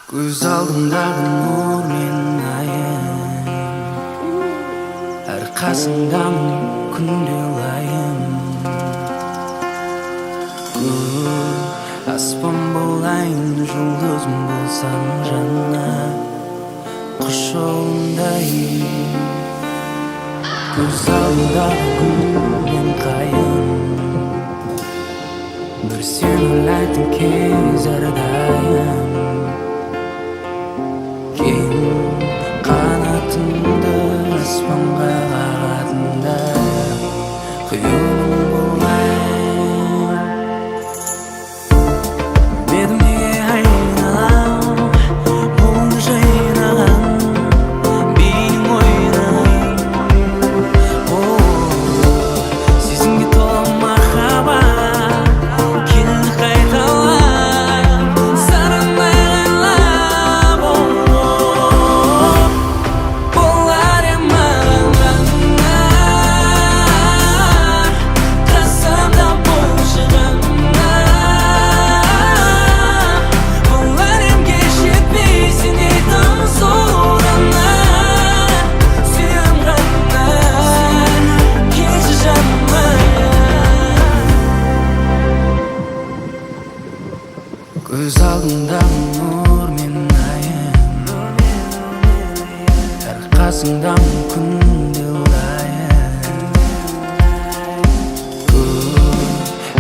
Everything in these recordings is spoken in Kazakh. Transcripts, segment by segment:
Көз алдымдағы нұр мен айым, арқасыңдамын күнде лайым. Аспан болайын, жұлдызым болсаң жанна, құс жолындай. Көз алдымдағы күн мен қайым, бір сен ойлайтын кез әрдайым. Қанатымды аспанға қағатында құйылым болайын. Білмедім неге айналам, бұл жайнаған биің ойнаған. Сезімге тола махаббат келді қайталап, сарынай қайлап. Болар ем маған қасымда болшы ғана. Болар ем кеш жетпей сенетін соңына. Сүйем ғана келші жаныма. Көз алдымдағы нұр мен айым, арқасыңдамын күнде лайым.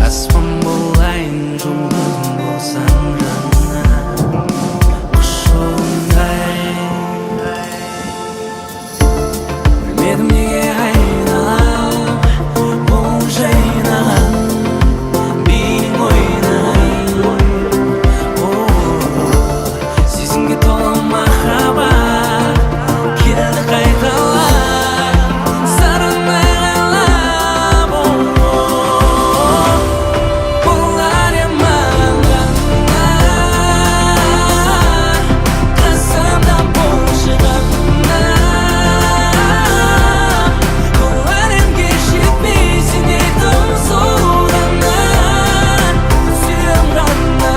Аспан болайын, жұлдызым болсаң жанна, құс жолындай. Білмедім неге айналам, бұл жайнаған биің ойнаған. Сезімге тола махаббат келді қайталап, сарынай қайлап. Болар ем маған қасымда болшы ғана. Болар ем кеш жетпей сенетін соңына. Сүйем ғана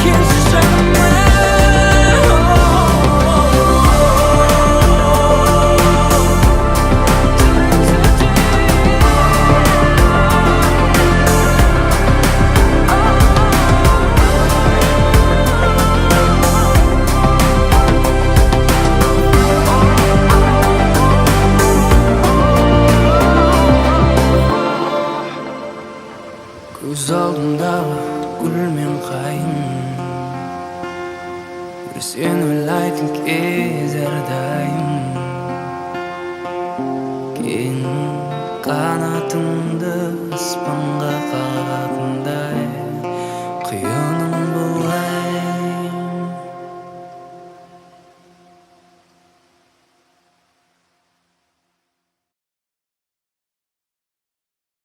келші жаныма. Көз алдымдағы гүл мен қайың, бір сен ойлайтын кез әрдайым. Кең қанатымды